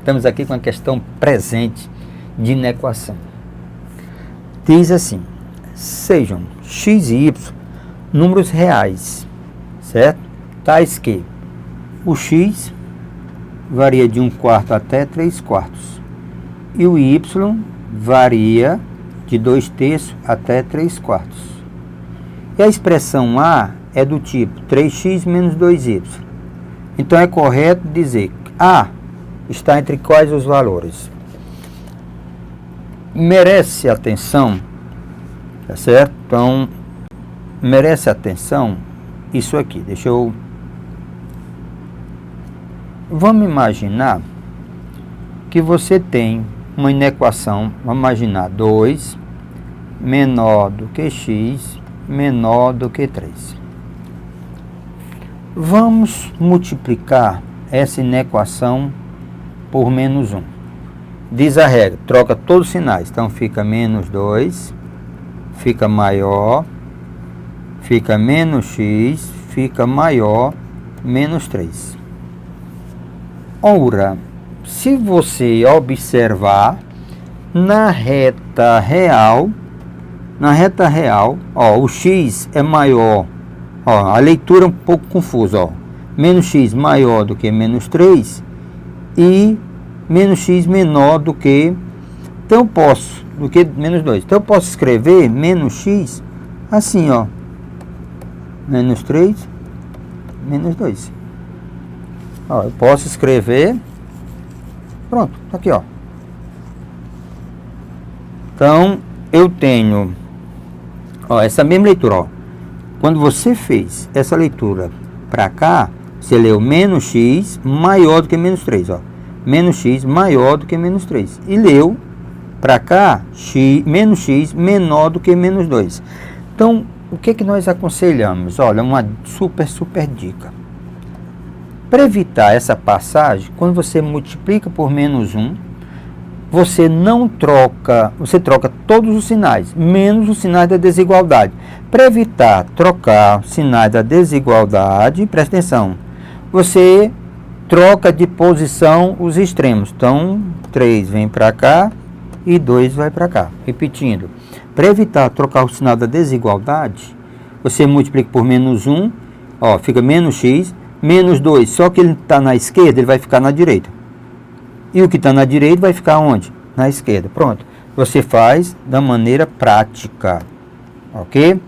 Estamos aqui com a questão presente de inequação. Diz assim: sejam x e y números reais, certo? Tais que o x varia de 1/4 até 3/4 e o y varia de 2/3 até 3/4. E a expressão A é do tipo 3x menos 2y. Então é correto dizer que A está entre quais os valores? Merece atenção, tá certo? Então, merece atenção isso aqui. Deixa eu... Vamos imaginar que você tem uma inequação, vamos imaginar 2 menor do que x menor do que 3. Vamos multiplicar essa inequação por menos 1. Diz a regra, troca todos os sinais. Então fica menos 2, fica maior, fica menos x, fica maior, menos 3. Ora, se você observar na reta real, ó, o x é maior, ó, a leitura é um pouco confusa, ó, menos x maior do que menos 3 e menos x menor do que, então eu posso, do que menos 2. Então eu posso escrever menos x assim, ó, menos 3, menos 2. Ó, eu posso escrever, pronto, tá aqui, ó. Então eu tenho, ó, essa mesma leitura, ó. Quando você fez essa leitura para cá, você leu menos x maior do que menos 3, ó. Menos x maior do que menos 3. E leu para cá, menos x menor do que menos 2. Então, o que que nós aconselhamos? Olha, uma super dica. Para evitar essa passagem, quando você multiplica por menos 1, você não troca, você troca todos os sinais, menos os sinais da desigualdade. Para evitar trocar sinais da desigualdade, presta atenção, você troca de posição os extremos. Então, 3 vem para cá e 2 vai para cá. Repetindo, para evitar trocar o sinal da desigualdade, você multiplica por menos 1, ó, fica menos x, menos 2, só que ele está na esquerda, ele vai ficar na direita. E o que está na direita vai ficar onde? Na esquerda. Pronto. Você faz da maneira prática. Ok?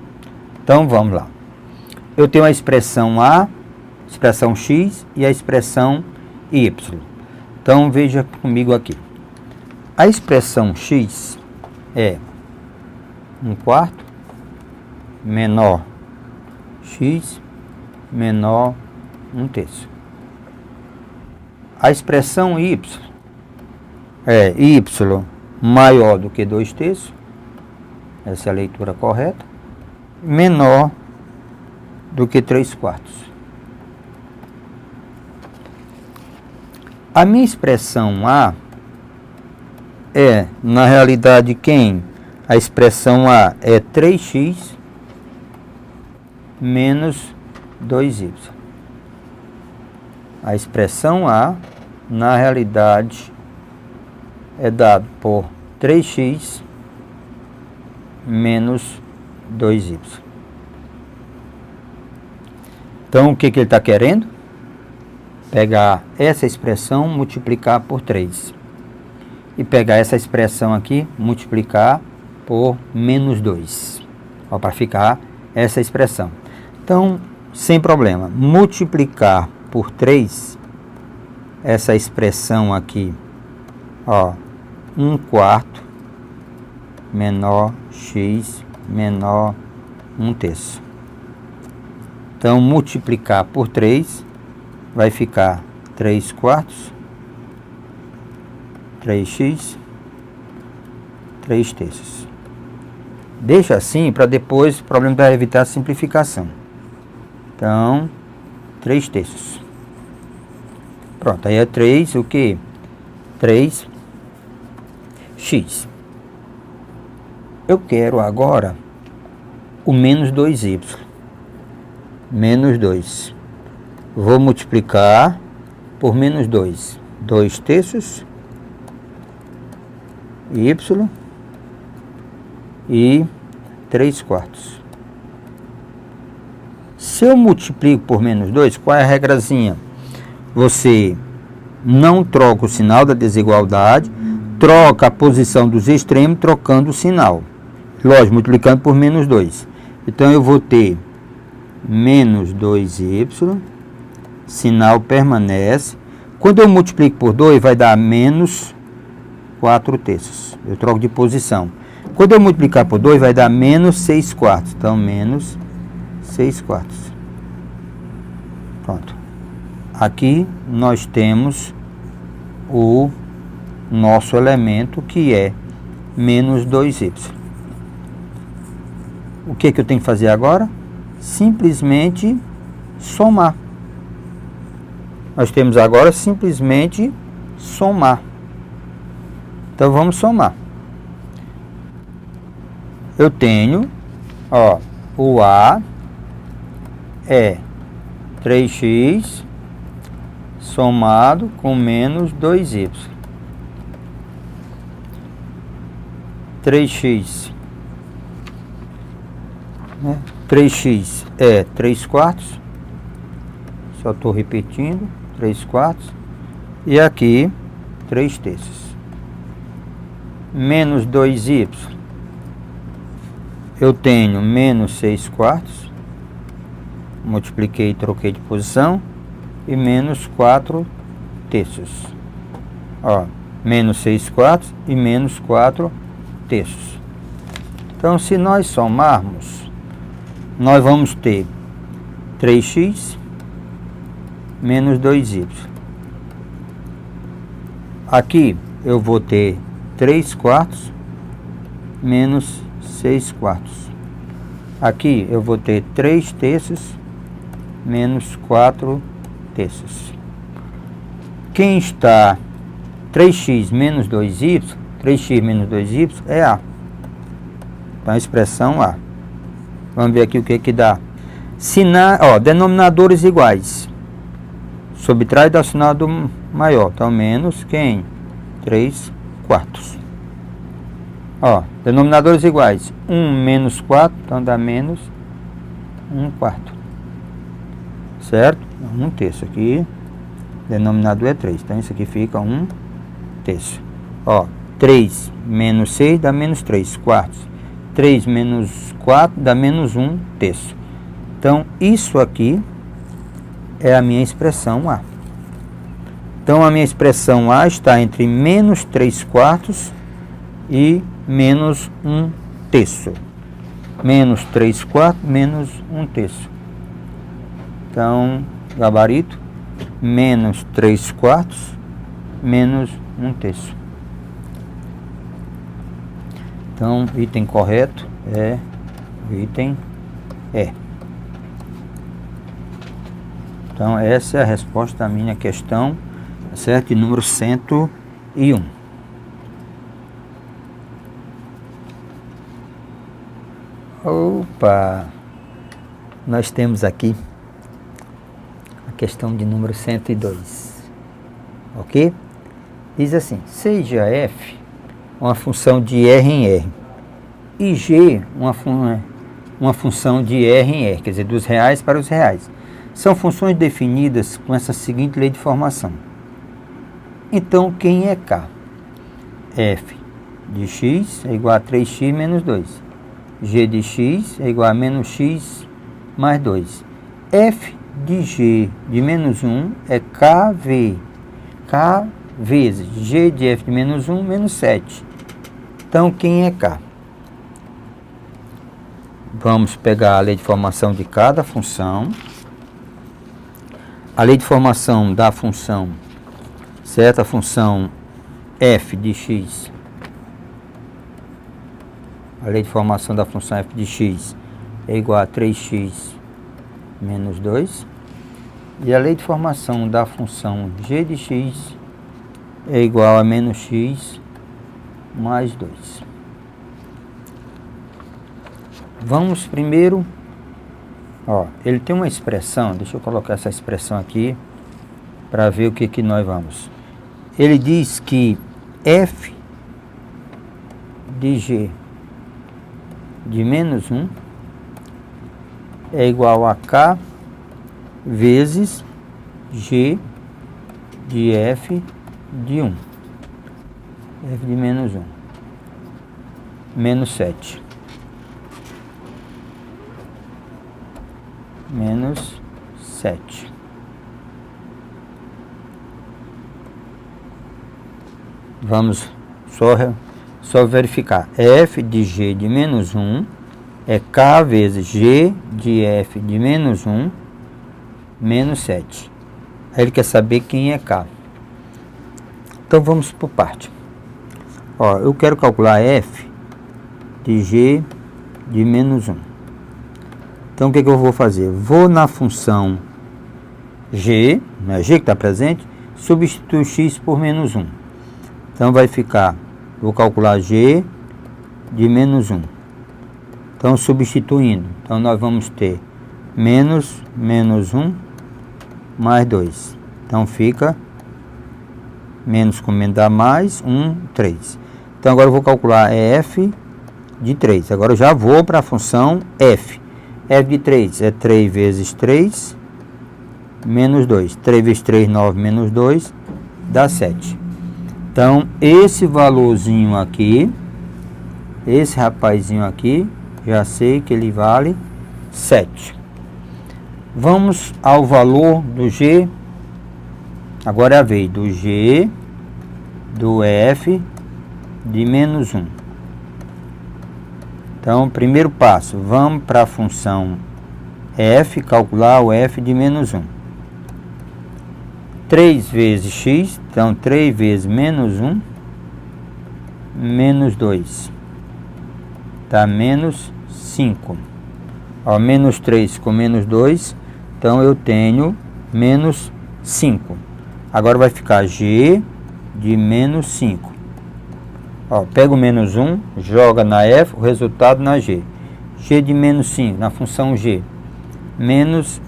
Então, vamos lá. Eu tenho a expressão A, expressão x e a expressão y. Então, veja comigo aqui. A expressão x é 1/4 menor x menor 1/3. A expressão y é y maior do que 2/3. Essa é a leitura correta. Menor do que 3/4. A minha expressão A é, na realidade, quem? A expressão A é 3x menos 2y. A expressão A, na realidade, é dado por 3x menos 2y. Então, o que que ele está querendo? Pegar essa expressão, multiplicar por 3. E pegar essa expressão aqui, multiplicar por menos 2. Para ficar essa expressão. Então, sem problema, multiplicar por 3, essa expressão aqui, ó, 1/4 menor x menor 1/3. Então, multiplicar por 3 vai ficar 3/4, 3x, 3/3. Deixa assim para depois, o problema vai evitar a simplificação. Então, 3/3. Pronto, aí é 3, o que? 3x. Eu quero agora o menos 2y. Menos 2. Vou multiplicar por menos 2. 2/3 y e 3/4. Se eu multiplico por menos 2, qual é a regrazinha? Você não troca o sinal da desigualdade, troca a posição dos extremos trocando o sinal. Lógico, multiplicando por menos 2. Então eu vou ter menos 2y, sinal permanece. Quando eu multiplico por 2, vai dar menos 4/3. Eu troco de posição. Quando eu multiplicar por 2, vai dar menos 6/4. Então, menos 6/4. Pronto. Aqui nós temos o nosso elemento, que é menos 2y. O que eu tenho que fazer agora? Simplesmente somar. Nós temos agora simplesmente somar. Então vamos somar. Eu tenho, ó, o A é 3x somado com menos 2y. 3x, né? 3x é 3/4. Só estou repetindo, 3/4. E aqui, 3/3. Menos 2y. Eu tenho menos 6/4. Multipliquei e troquei de posição. E menos 4/3. Ó, menos 6/4 e menos 4/3. Então, se nós somarmos, nós vamos ter 3x menos 2y. Aqui eu vou ter 3/4 menos 6/4. Aqui eu vou ter 3/3 menos 4/3. Quem está 3x menos 2y, 3x menos 2y é A. Então a expressão A. Vamos ver aqui o que dá. Denominadores iguais. Subtrai e dá o sinal do maior. Então menos quem? 3/4. Ó, denominadores iguais. 1 menos 4, então dá menos 1/4. Certo? 1/3 aqui. Denominador é 3. Então isso aqui fica 1/3. Ó, 3 menos 6 dá menos 3/4. 3 menos 4 dá menos 1/3. Então isso aqui é a minha expressão A. Então a minha expressão A está entre menos 3/4 e menos 1/3. Menos 3/4 menos 1/3. Então, gabarito, menos 3/4 menos 1/3. Então, item correto é o item E. Então, essa é a resposta da minha questão, certo? De número 101. Opa! Nós temos aqui a questão de número 102. Ok? Diz assim: seja f uma função de R em R e G uma função de R em R, quer dizer, dos reais para os reais. São funções definidas com essa seguinte lei de formação. Então, quem é K? F de x é igual a 3x menos 2. G de x é igual a menos x mais 2. F de g de menos 1 é KV. K vezes G de f de menos 1 menos 7. Então, quem é K? Vamos pegar a lei de formação de cada função. A lei de formação da função, certo? A função f de x. A lei de formação da função f de x é igual a 3x menos 2. E a lei de formação da função g de x é igual a menos x mais 2. Vamos primeiro, ó, ele tem uma expressão, deixa eu colocar essa expressão aqui para ver o que nós vamos. Ele diz que f de G de menos 1 é igual a K vezes G de F de 1. F de menos 1. Menos 7. Menos 7. Vamos só verificar. F de G de menos 1 é K vezes G de F de menos 1 menos 7. Aí ele quer saber quem é K. Então vamos por parte. Ó, eu quero calcular F de G de menos 1. Então o que eu vou fazer? Vou na função G, né, G que está presente, substituo X por menos 1. Então vai ficar, vou calcular G de menos 1. Então substituindo, então nós vamos ter menos 1 mais 2. Então fica menos com menos dá mais 1, 3. Então agora eu vou calcular F de 3. Agora eu já vou para a função F. F de 3 é 3 vezes 3 menos 2. 3 vezes 3, 9 menos 2 dá 7. Então, esse valorzinho aqui, esse rapazinho aqui, já sei que ele vale 7. Vamos ao valor do G. Agora é a vez do G do F de menos 1. Então, primeiro passo, vamos para a função F, calcular o F de menos 1. 3 vezes x, então 3 vezes menos 1, menos 2, tá menos 5. Ó, menos 3 com menos 2, então eu tenho menos 5. Agora vai ficar G de menos 5. Ó, pega o menos 1, joga na F, o resultado na G. G de menos 5, na função G, menos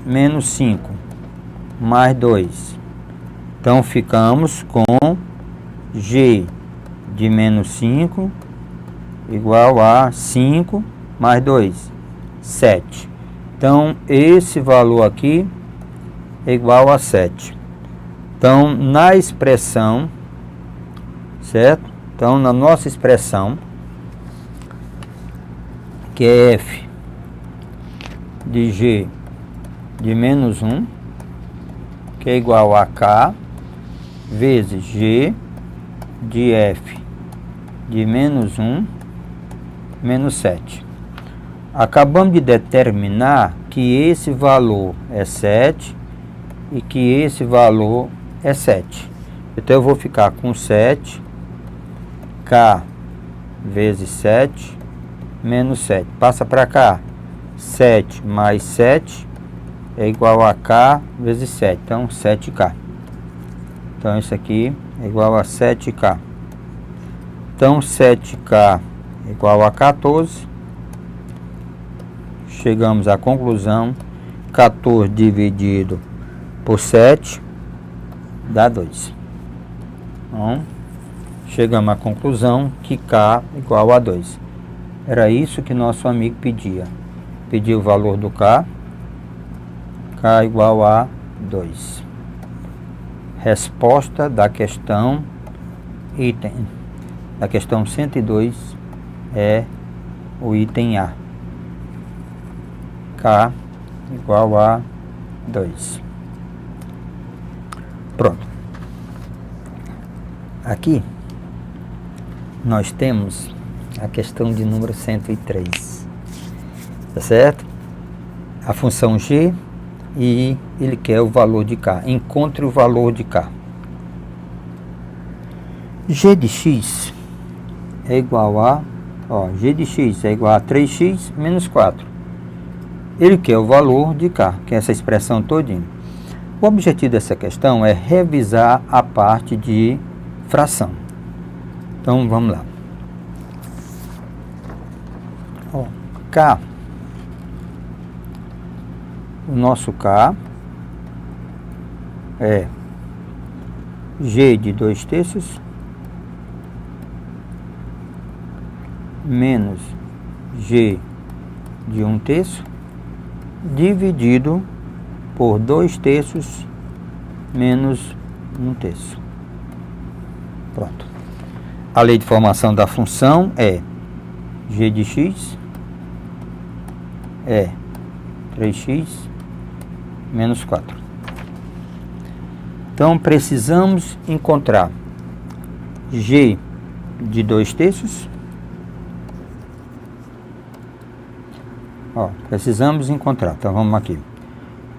5, mais 2. Então, ficamos com G de menos 5 igual a 5 mais 2, 7. Então, esse valor aqui é igual a 7. Então, na expressão, certo? Então, na nossa expressão, que é F de G de menos 1, que é igual a K vezes G de F de menos 1 menos 7. Acabamos de determinar que esse valor é 7 e que esse valor é 7. Então eu vou ficar com 7, K vezes 7 menos 7. Passa para cá. 7 mais 7 é igual a K vezes 7. Então 7K. Então isso aqui é igual a 7K. Então 7K é igual a 14. Chegamos à conclusão. 14 dividido por 7 dá 2. Então, chegamos à conclusão que K é igual a 2. Era isso que nosso amigo pedia. Pediu o valor do K. K igual a 2. Resposta da questão item. Da questão 102 é o item A. K igual a 2. Pronto. Aqui nós temos a questão de número 103. Tá certo? A função G e ele quer o valor de K. Encontre o valor de K. G de x é igual a, G de x é igual a 3x menos 4. Ele quer o valor de K, que é essa expressão todinha. O objetivo dessa questão é revisar a parte de fração. Então, vamos lá. K, o nosso K é G de 2/3 menos g de 1/3 dividido por 2/3 menos 1/3. Pronto. A lei de formação da função é g de x é 3x menos 4. Então, precisamos encontrar g de 2/3. Precisamos encontrar. Então, vamos aqui.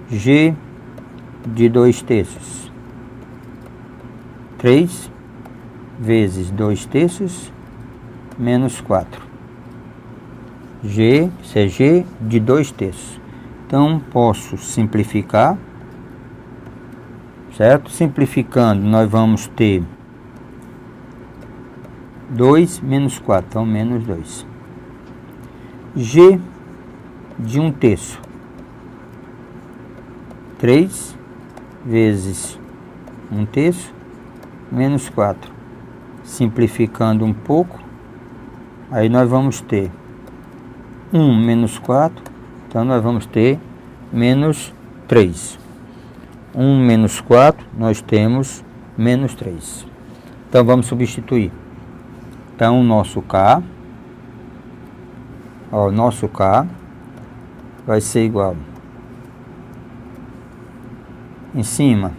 G de 2/3. 3 vezes 2/3 menos 4. G, isso é g de 2/3. Então, posso simplificar. Certo? Simplificando, nós vamos ter 2 menos 4, então menos 2. G de 1/3. 3 vezes 1/3 menos 4. Simplificando um pouco, aí nós vamos ter 1 menos 4, então nós vamos ter menos 3. 1 menos 4, nós temos menos 3. Então vamos substituir. Então o nosso K, nosso K vai ser igual, em cima,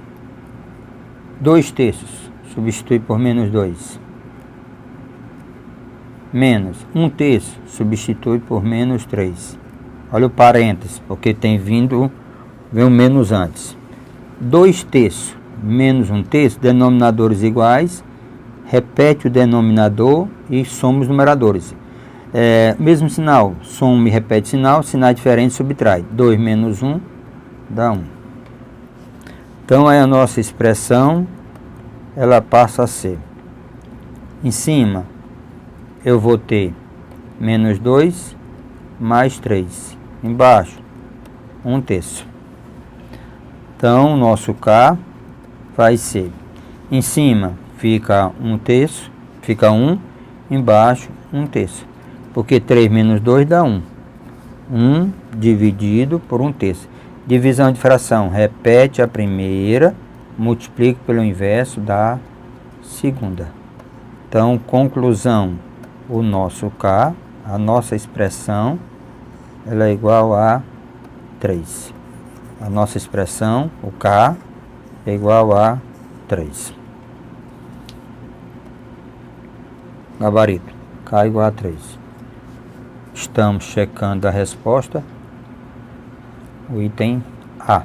2/3, substitui por menos 2, menos 1/3, substitui por menos 3. Olha o parênteses, porque vem um menos antes. 2/3 menos 1/3, denominadores iguais, repete o denominador e soma os numeradores. Mesmo sinal, soma e repete sinal, sinais diferentes subtrai. 2 menos 1 dá 1. Então, a nossa expressão, ela passa a ser, em cima, eu vou ter menos 2 mais 3. Embaixo, 1/3. Então, o nosso K vai ser, em cima, fica 1/3, fica 1, embaixo, 1/3. Porque 3 menos 2 dá 1. 1 dividido por 1/3. Divisão de fração. Repete a primeira, multiplica pelo inverso da segunda. Então, conclusão. O nosso K, a nossa expressão, ela é igual a 3. A nossa expressão, o K, é igual a 3. Gabarito. K igual a 3. Estamos checando a resposta. O item A.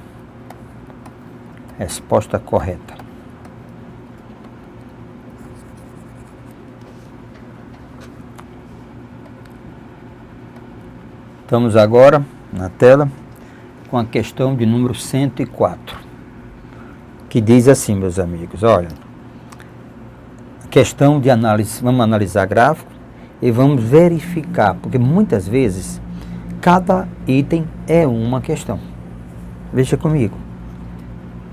Resposta correta. Estamos agora na tela com a questão de número 104, que diz assim, meus amigos, olha, questão de análise, vamos analisar gráfico e vamos verificar, porque muitas vezes cada item é uma questão. Veja comigo.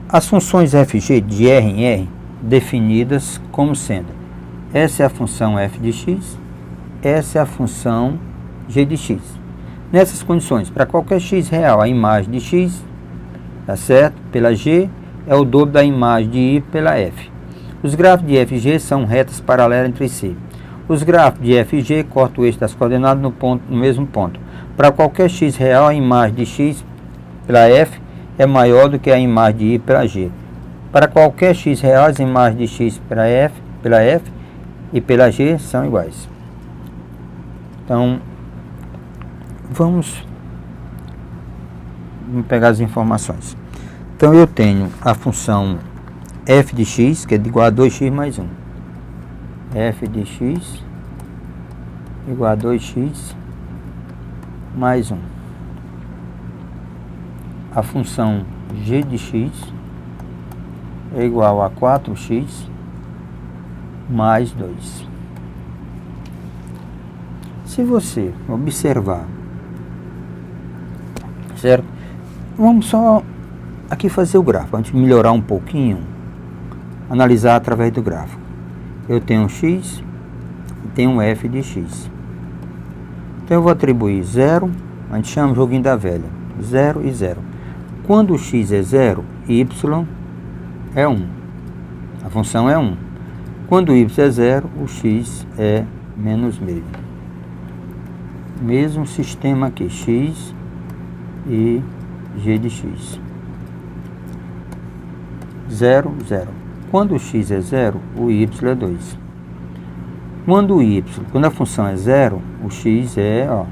As funções fg de R em R definidas como sendo, essa é a função f de x, essa é a função g de x. Nessas condições, para qualquer x real, a imagem de x, tá certo? Pela g é o dobro da imagem de y pela f. Os gráficos de f e g são retas paralelas entre si. Os gráficos de f e g cortam o eixo das coordenadas no mesmo ponto. Para qualquer x real, a imagem de x pela f é maior do que a imagem de y pela g. Para qualquer x real, as imagens de x pela f e pela g são iguais. Então, vamos pegar as informações. Então, eu tenho a função f de x, que é igual a 2x mais 1. F de x igual a 2x mais 1. A função g de x é igual a 4x mais 2. Se você observar, certo? Vamos só aqui fazer o gráfico, antes de melhorar um pouquinho, analisar através do gráfico. Eu tenho x e tenho f de x. Então eu vou atribuir 0, a gente chama o joguinho da velha, 0 e 0. Quando o x é 0, y é 1. A função é 1. Quando o y é 0, o x é menos meio. Mesmo sistema aqui, x e g de x. 0, 0. Quando o x é 0, o y é 2. Quando a função é 0, o x é, ó,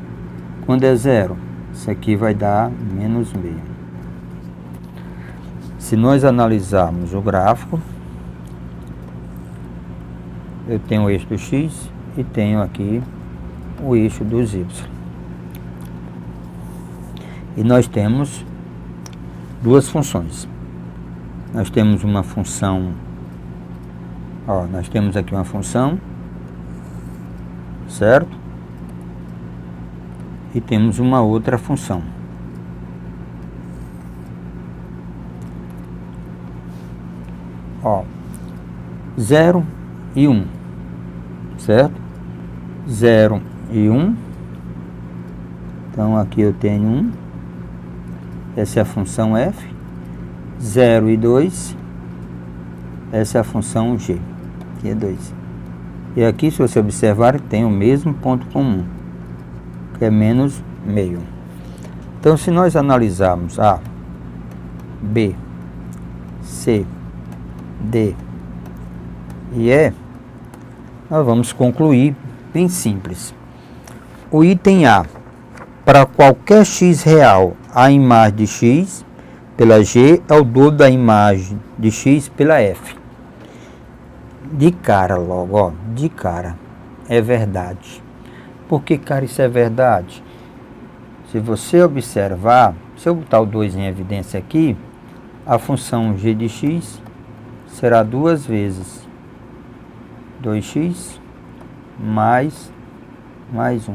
quando é 0, isso aqui vai dar menos meio. Se nós analisarmos o gráfico, eu tenho o eixo do x e tenho aqui o eixo dos y. E nós temos duas funções. Nós temos uma função, ó, nós temos aqui uma função, certo? E temos uma outra função. Ó, 0 e 1, certo? 0 e 1. Então aqui eu tenho 1. Essa é a função f. 0 e 2. Essa é a função g, que é 2. E aqui, se você observar, tem o mesmo ponto comum, que é menos meio. Então, se nós analisarmos A, B, C, D e E, nós vamos concluir bem simples. O item A, para qualquer x real, a imagem de x pela g é o dobro da imagem de x pela f. De cara logo, ó, de cara, é verdade. Por que, cara, isso é verdade? Se você observar, se eu botar o 2 em evidência aqui, a função g de x será 2 vezes 2x mais 1.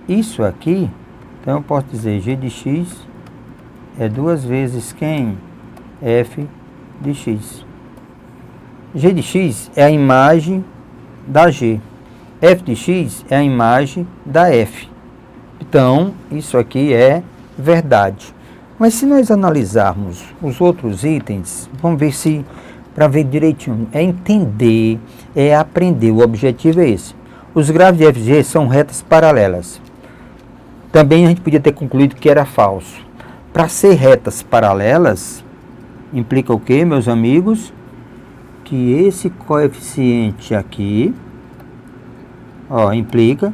Isso aqui, então eu posso dizer g de x é 2 vezes quem? F de x. G de x é a imagem da g. F de x é a imagem da f. Então, isso aqui é verdade. Mas se nós analisarmos os outros itens, vamos ver se, para ver direitinho, é entender, é aprender. O objetivo é esse. Os gráficos de f e g são retas paralelas. Também a gente podia ter concluído que era falso. Para ser retas paralelas, implica o quê, meus amigos? Que esse coeficiente aqui, ó, implica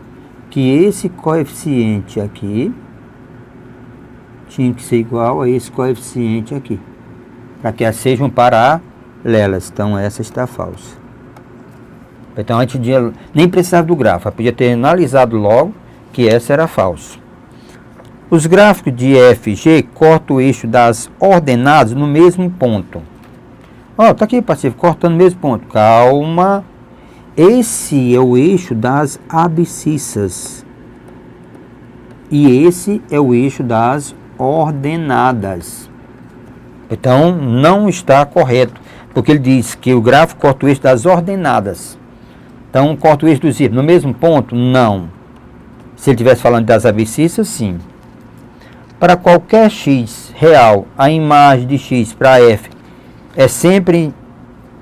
que esse coeficiente aqui tinha que ser igual a esse coeficiente aqui, para que elas sejam paralelas. Então essa está falsa. Então a gente nem precisava do gráfico, podia ter analisado logo que essa era falsa. Os gráficos de f e g cortam o eixo das ordenadas no mesmo ponto. Ó, tá aqui, Pacífico, cortando no mesmo ponto. Calma. Esse é o eixo das abscissas. E esse é o eixo das ordenadas. Então, não está correto. Porque ele diz que o gráfico corta o eixo das ordenadas. Então, corta o eixo dos y no mesmo ponto? Não. Se ele estivesse falando das abscissas, sim. Para qualquer x real, a imagem de x para f é sempre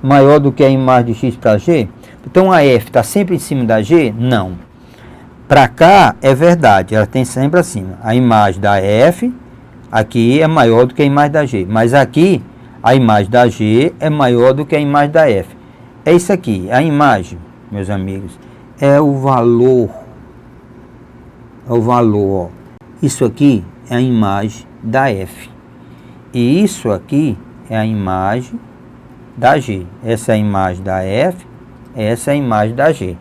maior do que a imagem de x para g? Então a f está sempre em cima da g? Não. Para cá é verdade, ela tem sempre acima. A imagem da f aqui é maior do que a imagem da g. Mas aqui a imagem da g é maior do que a imagem da f. É isso aqui, a imagem, meus amigos, é o valor. É o valor, ó. Isso aqui é a imagem da f. E isso aqui é a imagem da g. Essa é a imagem da f, essa é a imagem da g.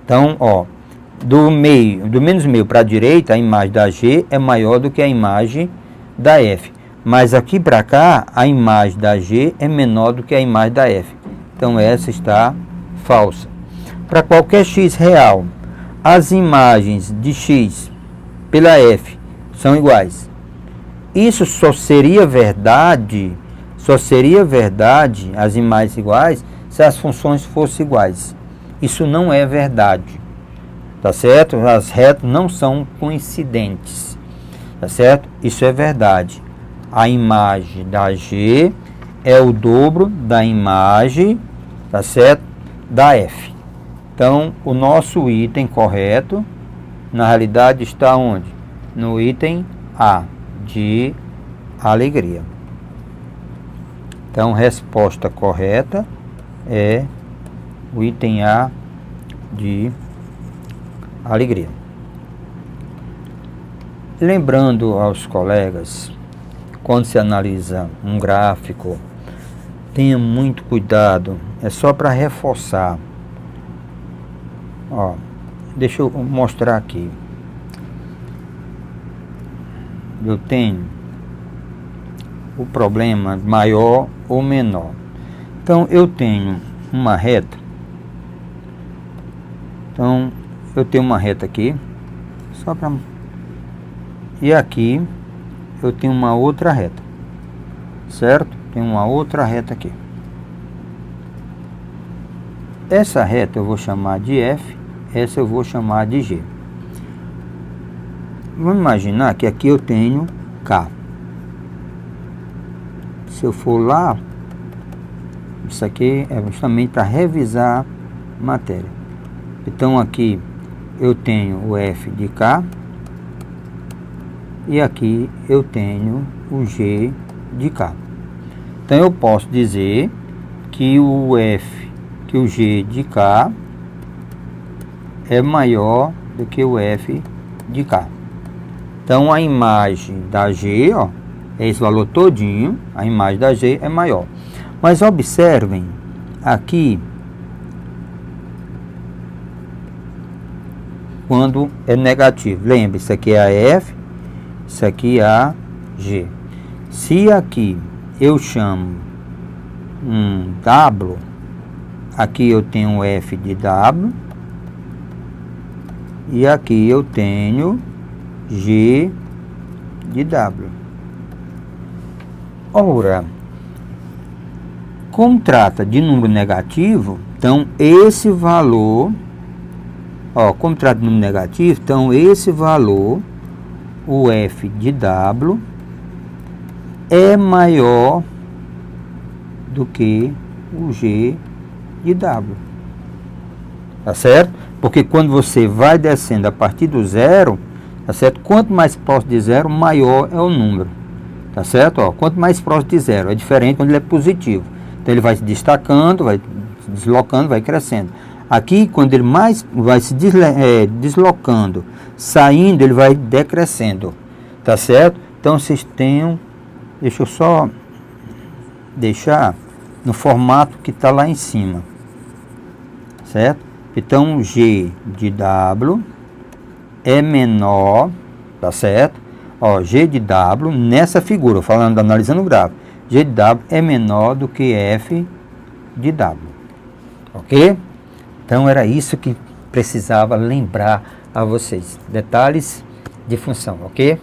Então, ó, do menos meio para a direita, a imagem da g é maior do que a imagem da f. Mas aqui para cá, a imagem da g é menor do que a imagem da f. Então, essa está falsa. Para qualquer x real, as imagens de x pela f são iguais. Isso só seria verdade, as imagens iguais, se as funções fossem iguais. Isso não é verdade. tá certo? As retas não são coincidentes, tá certo? Isso é verdade. A imagem da G é o dobro da imagem, tá certo? Da F. Então, o nosso item correto, na realidade, está onde? No item A, de alegria. Então, resposta correta é o item A, de alegria. Lembrando aos colegas, quando se analisa um gráfico, tenha muito cuidado, é só para reforçar. Ó, deixa eu mostrar aqui. Eu tenho o problema maior ou menor. Então eu tenho uma reta. Então eu tenho uma reta aqui, só para, e aqui eu tenho uma outra reta, certo? Tem uma outra reta aqui. Essa reta eu vou chamar de F, essa eu vou chamar de G. Vamos imaginar que aqui eu tenho K. Se eu for lá, isso aqui é justamente para revisar matéria. Então aqui eu tenho o F de K e aqui eu tenho o G de K. Então eu posso dizer que o G de K é maior do que o F de K. Então a imagem da G, ó, é esse valor todinho, a imagem da G é maior. Mas observem aqui quando é negativo. Lembre, isso aqui é a F, isso aqui é a G. Se aqui eu chamo um W, aqui eu tenho F de W e aqui eu tenho G de W. Ora, como trata de número negativo, então esse valor, ó, como trata de número negativo, então esse valor, o F de W, é maior do que o G de W. Tá certo? Porque quando você vai descendo a partir do zero, tá certo? Quanto mais próximo de zero, maior é o número. Tá certo? Ó, quanto mais próximo de zero, é diferente quando ele é positivo. Então ele vai se destacando, vai se deslocando, vai crescendo. Aqui, quando ele mais vai se deslocando, saindo, ele vai decrescendo. Tá certo? Então vocês tenham, deixa eu só deixar no formato que está lá em cima. Certo? Então G de W é menor, tá certo? Ó, G de W nessa figura, falando, analisando o gráfico, G de W é menor do que F de W. Ok? Então era isso que precisava lembrar a vocês. Detalhes de função, ok?